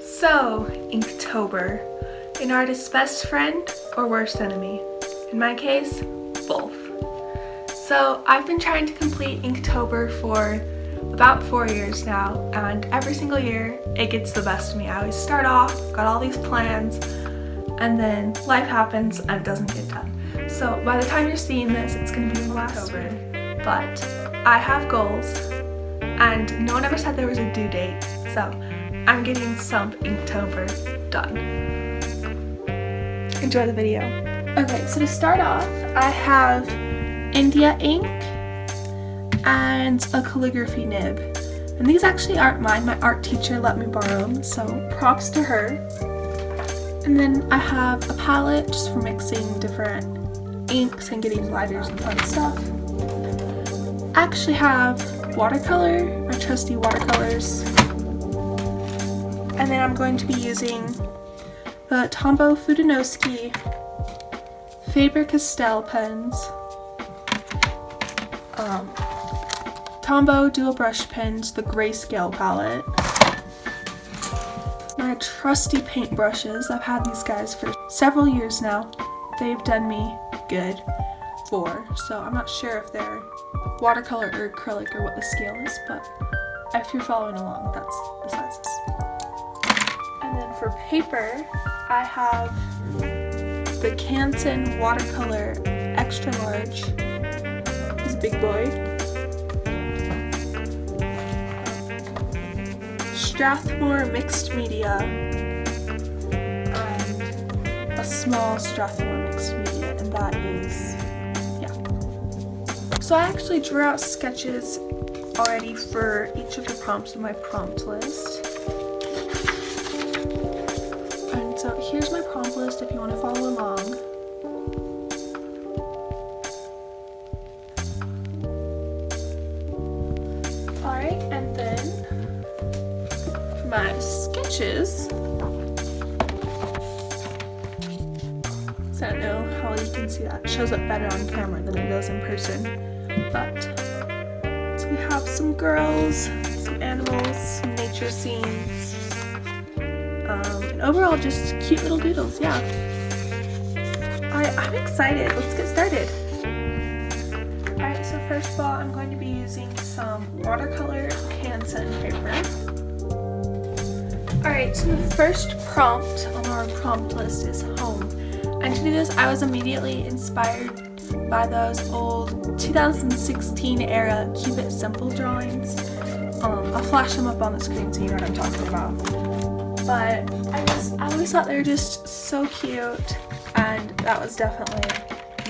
So, Inktober, an artist's best friend or worst enemy? In my case, both. So I've been trying to complete Inktober for about 4 years now, and every single year it gets the best of me. I always start off, got all these plans, and then life happens and it doesn't get done. So by the time you're seeing this, it's going to be the last one. But I have goals, and no one ever said there was a due date, so I'm getting some Inktober done. Enjoy the video. Okay, so to start off, I have India ink and a calligraphy nib. And these actually aren't mine, my art teacher let me borrow them, so props to her. And then I have a palette just for mixing different inks and getting lighters and fun stuff. I actually have watercolor, my trusty watercolors. And then I'm going to be using the Tombow Fudanowski Faber-Castell pens, Tombow dual brush pens, the grayscale palette, my trusty paint brushes. I've had these guys for several years now. They've done me good so I'm not sure if they're watercolor or acrylic or what the scale is, but if you're following along, that's the sizes. And then for paper, I have the Canson watercolor extra large. This big boy. Strathmore mixed media and a small Strathmore mixed media, and that is, yeah. So I actually drew out sketches already for each of the prompts in my prompt list. And so here's my prompt list if you want to follow along. Alright, and then for my sketches, so I don't know how you can see that. It shows up better on camera than it does in person. But so we have some girls, some animals, some nature scenes, and overall just cute little doodles, yeah. Alright, I'm excited. Let's get started. Alright, so first of all, I'm going to be using some watercolor Canson paper. Alright, so the first prompt on our prompt list is home. And to do this, I was immediately inspired by those old 2016 era Keep It Simple drawings. I'll flash them up on the screen so you know what I'm talking about. But I always thought they were just so cute, and that was definitely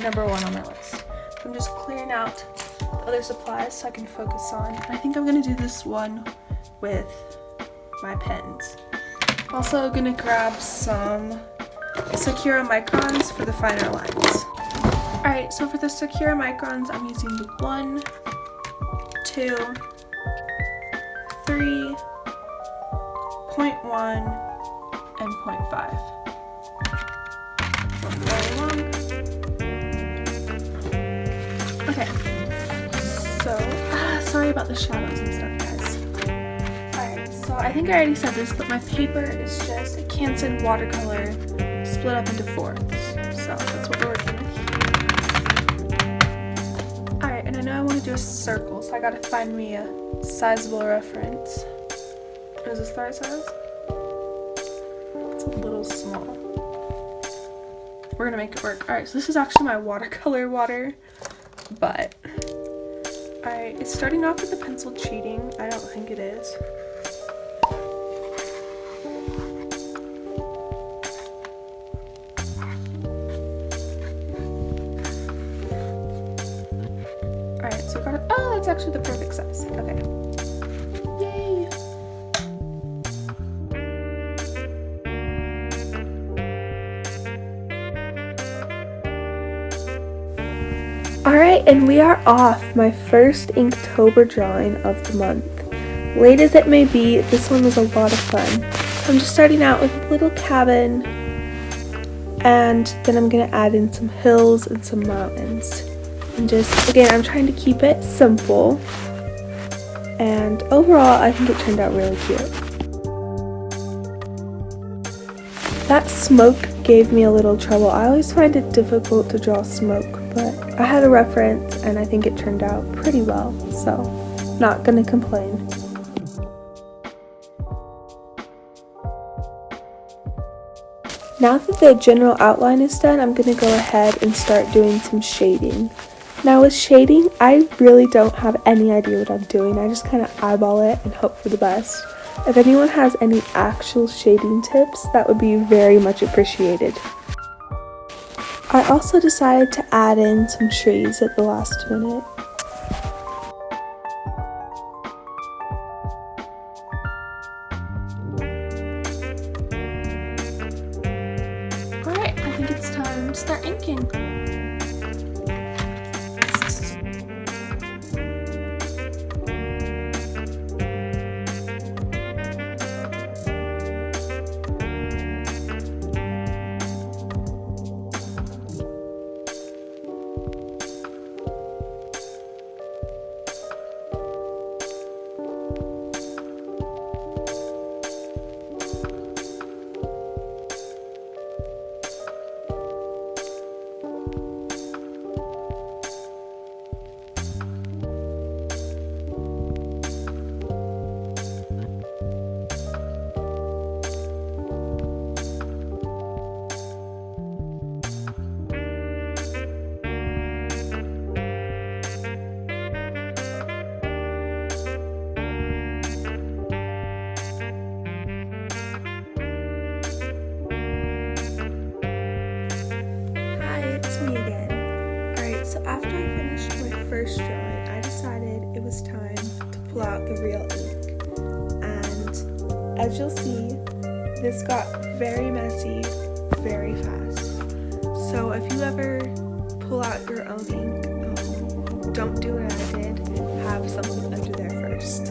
number one on my list. So I'm just clearing out the other supplies so I can focus on. I think I'm gonna do this one with my pens. Also gonna grab some Sakura microns for the finer lines. Alright, so for the Sakura microns, I'm using the 1, 2, 3, 0.1, and 0.5. Okay, so, sorry about the shadows and stuff, guys. Alright, so I think I already said this, but my paper is just a Canson watercolor split up into fourths. So that's what we're working with. Alright, and I know I want to do a circle, so I gotta find me a sizable reference. Is this the right size? It's a little small. We're gonna make it work. Alright, so this is actually my watercolor water, but alright, it's starting off with the pencil cheating. I don't think it is. Alright, so we got it. Oh, that's actually the perfect size. Okay. Yay! Alright, and we are off. My first Inktober drawing of the month. Late as it may be, this one was a lot of fun. I'm just starting out with a little cabin, and then I'm going to add in some hills and some mountains. And just, again, I'm trying to keep it simple. and overall I think it turned out really cute. That smoke gave me a little trouble. I always find it difficult to draw smoke, but I had a reference and I think it turned out pretty well, so not gonna complain. Now that the general outline is done, I'm gonna go ahead and start doing some shading. Now with shading, I really don't have any idea what I'm doing. I just kind of eyeball it and hope for the best. If anyone has any actual shading tips, that would be very much appreciated. I also decided to add in some trees at the last minute. Alright, I think it's time to start inking. So after I finished my first drawing, I decided it was time to pull out the real ink. And as you'll see, this got very messy very fast. So if you ever pull out your own ink, don't do what I did. Have something under there first.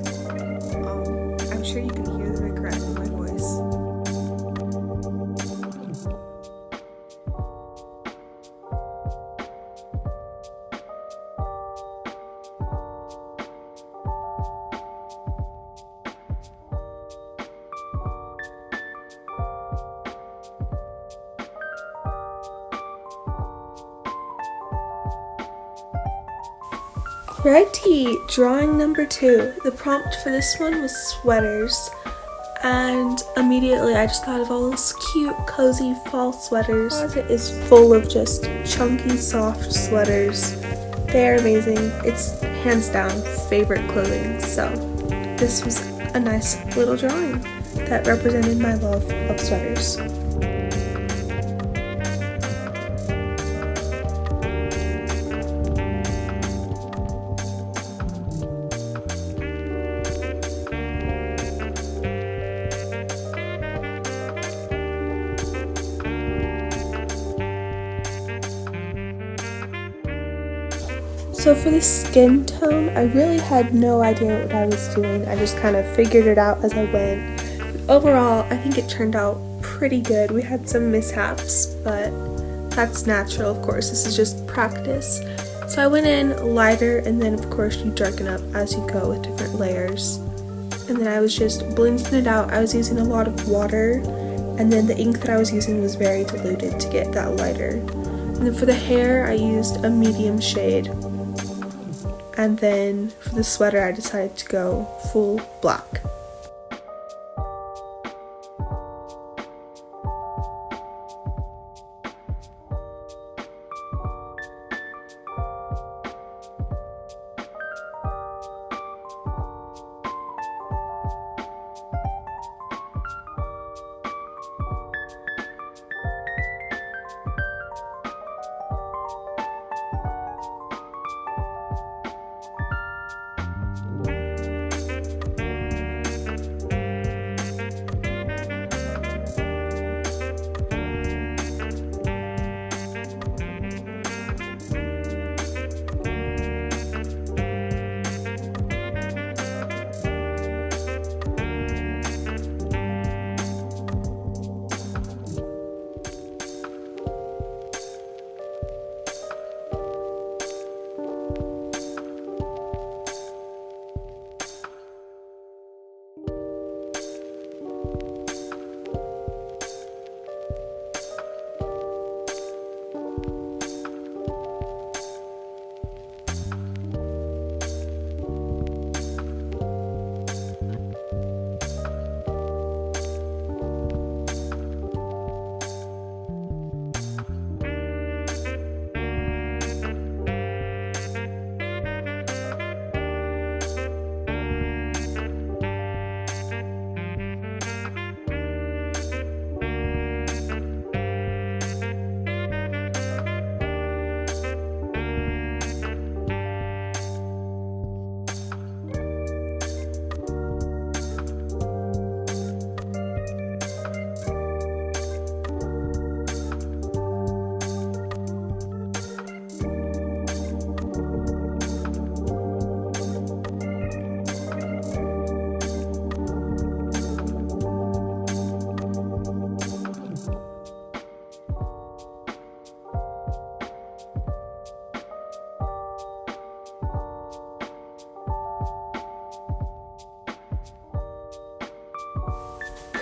I'm sure you can hear the regret in my voice. Alrighty, drawing number 2. The prompt for this one was sweaters, and immediately I just thought of all those cute, cozy fall sweaters. The closet is full of just chunky, soft sweaters. They are amazing. It's hands down favorite clothing, so this was a nice little drawing that represented my love of sweaters. So for the skin tone, I really had no idea what I was doing. I just kind of figured it out as I went. Overall, I think it turned out pretty good. We had some mishaps, but that's natural, of course. This is just practice. So I went in lighter, and then of course you darken up as you go with different layers. And then I was just blending it out. I was using a lot of water, and then the ink that I was using was very diluted to get that lighter. And then for the hair, I used a medium shade. And then for the sweater, I decided to go full black.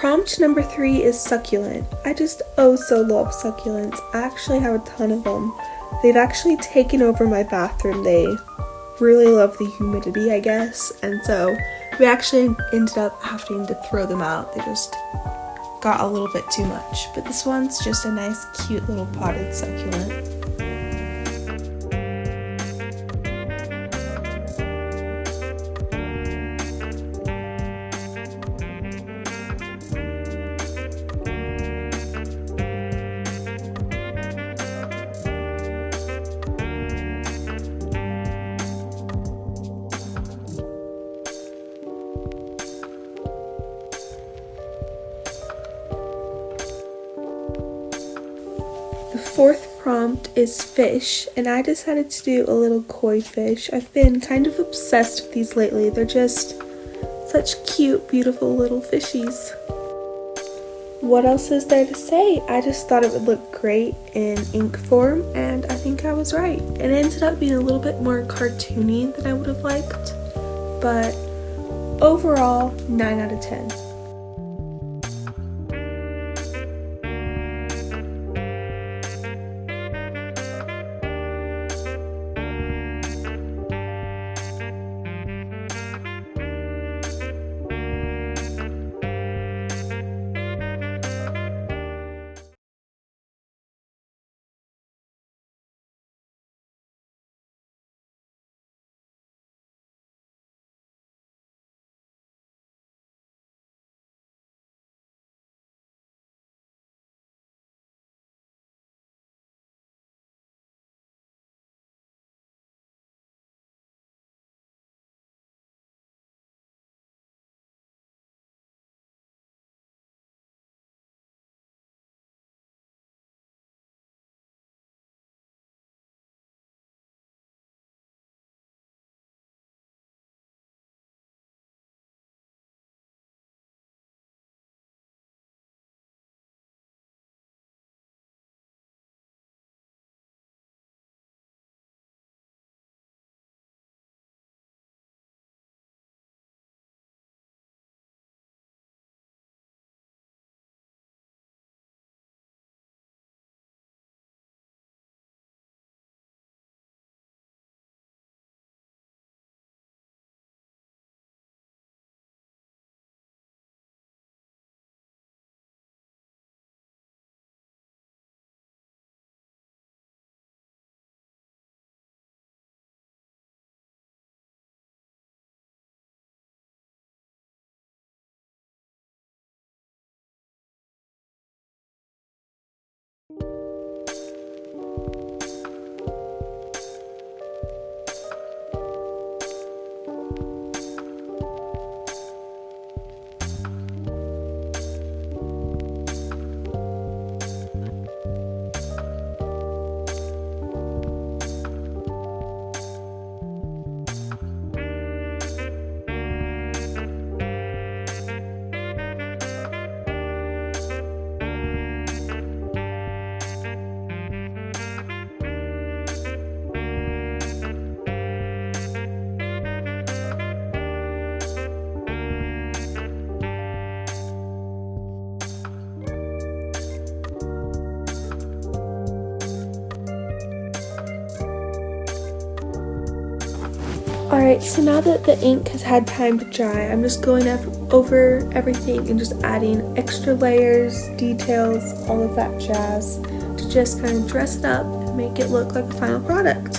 prompt number 3 is succulent. I just oh so love succulents. I actually have a ton of them. They've actually taken over my bathroom. They really love the humidity, I guess, and so we actually ended up having to throw them out. They just got a little bit too much. But this one's just a nice, cute little potted succulent. The fourth prompt is fish, and I decided to do a little koi fish. I've been kind of obsessed with these lately. They're just such cute, beautiful little fishies. What else is there to say? I just thought it would look great in ink form, and I think I was right. It ended up being a little bit more cartoony than I would have liked, but overall, 9 out of 10. Alright, so now that the ink has had time to dry, I'm just going over everything and just adding extra layers, details, all of that jazz to just kind of dress it up and make it look like a final product.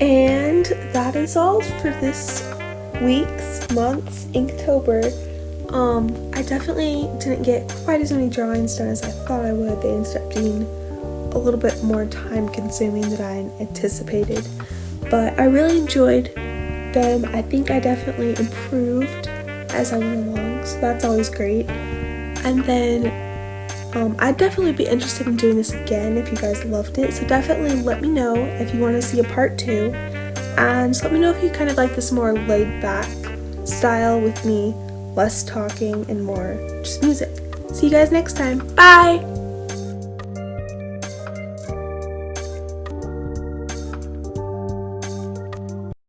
And that is all for this month's Inktober. I definitely didn't get quite as many drawings done as I thought I would. They ended up being a little bit more time consuming than I anticipated, but I really enjoyed them. I think I definitely improved as I went along, so that's always great. And then I'd definitely be interested in doing this again if you guys loved it, so definitely let me know if you want to see a part 2, and just let me know if you kind of like this more laid back style with me less talking and more just music. See you guys next time. Bye!